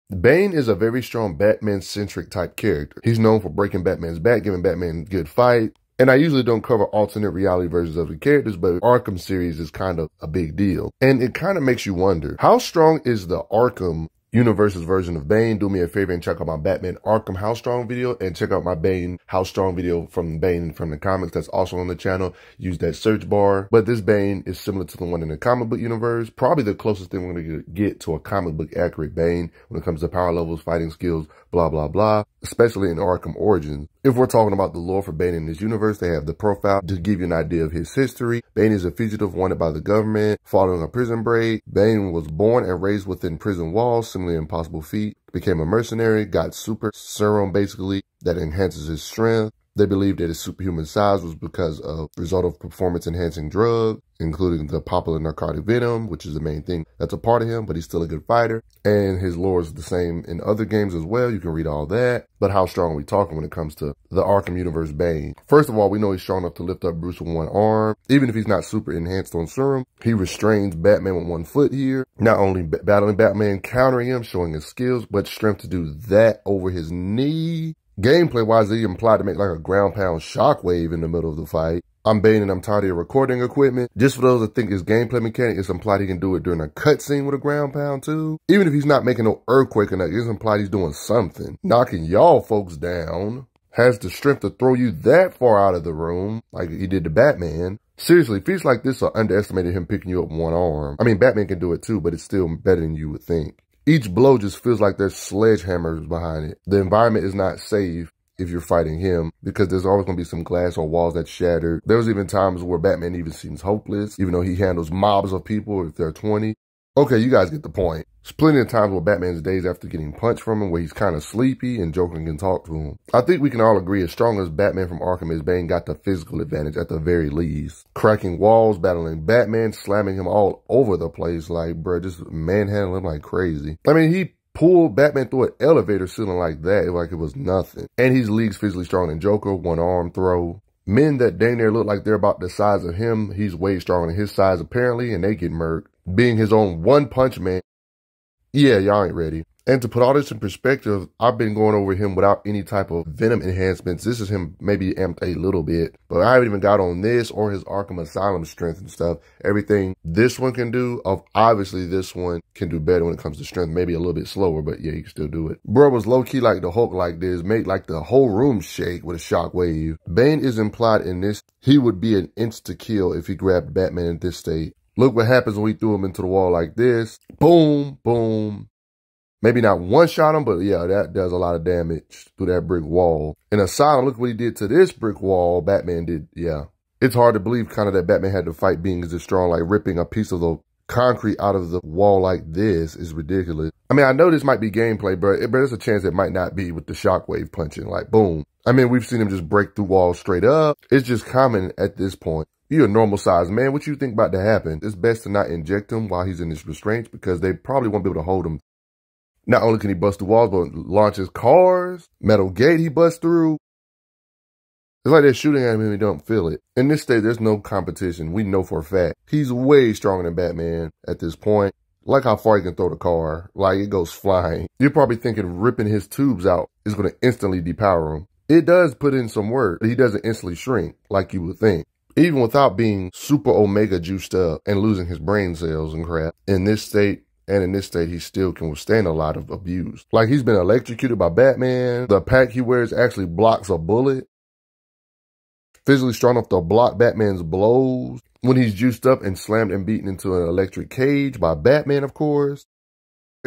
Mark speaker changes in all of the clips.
Speaker 1: Bane is a very strong Batman-centric type character. He's known for breaking Batman's back, giving Batman a good fight. And I usually don't cover alternate reality versions of the characters, but Arkham series is kind of a big deal. And it kind of makes you wonder, how strong is the Arkham universe's version of Bane? Do me a favor and check out my Batman Arkham How Strong video, and check out my Bane How Strong video from Bane from the comics. That's also on the channel. Use that search bar. But this Bane is similar to the one in the comic book universe. Probably the closest thing we're going to get to a comic book accurate Bane when it comes to power levels, fighting skills, blah, blah, blah, especially in Arkham Origins. If we're talking about the lore for Bane in this universe, they have the profile to give you an idea of his history. Bane is a fugitive wanted by the government following a prison break. Bane was born and raised within prison walls, similarly impossible feat. Became a mercenary, got super serum basically that enhances his strength. They believe that his superhuman size was because of result of performance-enhancing drugs, including the popular narcotic venom, which is the main thing that's a part of him, but he's still a good fighter. And his lore is the same in other games as well. You can read all that. But how strong are we talking when it comes to the Arkham universe Bane? First of all, we know he's strong enough to lift up Bruce with one arm. Even if he's not super enhanced on serum, he restrains Batman with 1 foot here. Not only battling Batman, countering him, showing his skills, but strength to do that over his knee. Gameplay-wise, he implied to make like a ground-pound shockwave in the middle of the fight. I'm Bane and I'm tired of your recording equipment. Just for those that think it's gameplay mechanic, it's implied he can do it during a cutscene with a ground pound too. Even if he's not making no earthquake or nothing, it's implied he's doing something. Knocking y'all folks down. Has the strength to throw you that far out of the room, like he did to Batman. Seriously, feats like this are underestimated him picking you up with one arm. I mean, Batman can do it too, but it's still better than you would think. Each blow just feels like there's sledgehammers behind it. The environment is not safe if you're fighting him, because there's always going to be some glass or walls that shatter. There was even times where Batman even seems hopeless, even though he handles mobs of people if they're 20. Okay, you guys get the point. There's plenty of times where Batman's days after getting punched from him where he's kind of sleepy and Joker can talk to him. I think we can all agree as strong as Batman from Arkham is, Bane got the physical advantage at the very least. Cracking walls, battling Batman, slamming him all over the place like, bruh, just manhandling him like crazy. I mean, he pulled Batman through an elevator ceiling like that, like it was nothing. And he's leagues physically strong than Joker, one arm throw. Men that dang near look like they're about the size of him, he's way stronger than his size apparently, and they get murked. Being his own one-punch man, yeah, y'all ain't ready. And to put all this in perspective, I've been going over him without any type of venom enhancements. This is him maybe amped a little bit, but I haven't even got on this or his Arkham Asylum strength and stuff. Everything this one can do, obviously this one can do better when it comes to strength, maybe a little bit slower, but yeah, you can still do it. Bro was low-key like the Hulk like this, made like the whole room shake with a shockwave. Bane is implied in this. He would be an insta-kill if he grabbed Batman in this state. Look what happens when we threw him into the wall like this. Boom, boom. Maybe not one-shot him, but yeah, that does a lot of damage through that brick wall. In Asylum, look what he did to this brick wall. Batman did, yeah. It's hard to believe kind of that Batman had to fight beings this strong, like ripping a piece of the concrete out of the wall like this is ridiculous. I mean, I know this might be gameplay, but there's a chance it might not be with the shockwave punching, like boom. I mean, we've seen him just break through walls straight up. It's just common at this point. You're a normal sized man. What you think about to happen? It's best to not inject him while he's in his restraints because they probably won't be able to hold him. Not only can he bust through walls, but launches cars, metal gate he busts through. It's like they're shooting at him and he don't feel it. In this state, there's no competition. We know for a fact. He's way stronger than Batman at this point. Like how far he can throw the car. Like it goes flying. You're probably thinking ripping his tubes out is going to instantly depower him. It does put in some work. He doesn't instantly shrink like you would think. Even without being super omega juiced up and losing his brain cells and crap. In this state, and in this state, he still can withstand a lot of abuse. Like he's been electrocuted by Batman. The pack he wears actually blocks a bullet. Physically strong enough to block Batman's blows. When he's juiced up and slammed and beaten into an electric cage by Batman, of course.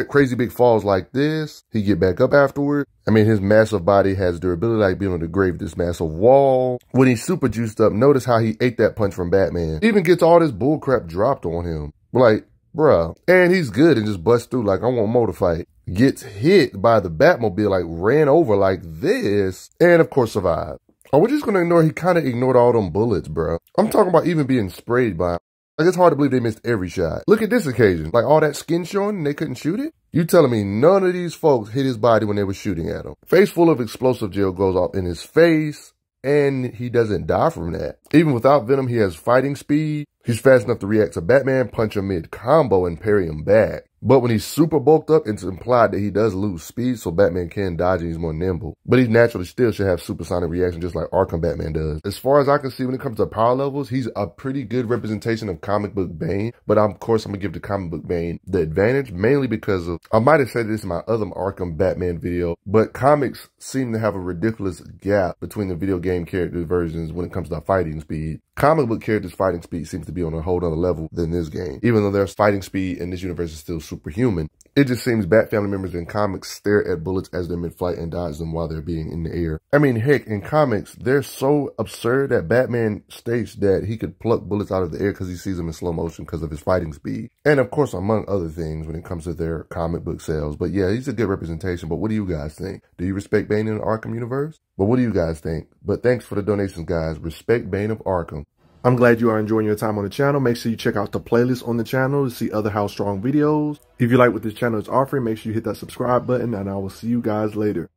Speaker 1: Crazy big falls like this, he get back up afterward. I mean, his massive body has durability like being able to grave this massive wall. When he's super juiced up, notice how he ate that punch from Batman. Even gets all this bullcrap dropped on him. Like, bruh. And he's good and just busts through like, I want more to fight. Gets hit by the Batmobile, like ran over like this, and of course survived. Or we're just gonna ignore, he kind of ignored all them bullets, bruh. I'm talking about even being sprayed by him. Like, it's hard to believe they missed every shot. Look at this occasion. Like, all that skin showing and they couldn't shoot it? You telling me none of these folks hit his body when they were shooting at him? Face full of explosive gel goes off in his face, and he doesn't die from that. Even without venom, he has fighting speed. He's fast enough to react to Batman, punch him mid-combo, and parry him back. But when he's super bulked up, it's implied that he does lose speed, so Batman can dodge and he's more nimble. But he naturally still should have supersonic reaction just like Arkham Batman does. As far as I can see when it comes to power levels, he's a pretty good representation of comic book Bane. But of course, I'm going to give the comic book Bane the advantage, mainly because of, I might have said this in my other Arkham Batman video, but comics seem to have a ridiculous gap between the video game character versions when it comes to fighting speed. Comic book characters' fighting speed seems to be on a whole other level than this game. Even though their fighting speed in this universe is still superhuman, it just seems Bat family members in comics stare at bullets as they're mid-flight and dodge them while they're being in the air. I mean, heck, in comics, they're so absurd that Batman states that he could pluck bullets out of the air because he sees them in slow motion because of his fighting speed. And of course, among other things when it comes to their comic book sales. But yeah, he's a good representation. But what do you guys think? Do you respect Bane in the Arkham universe? But what do you guys think? But thanks for the donations, guys. Respect Bane of Arkham. I'm glad you are enjoying your time on the channel. Make sure you check out the playlist on the channel to see other How Strong videos. If you like what this channel is offering, make sure you hit that subscribe button, and I will see you guys later.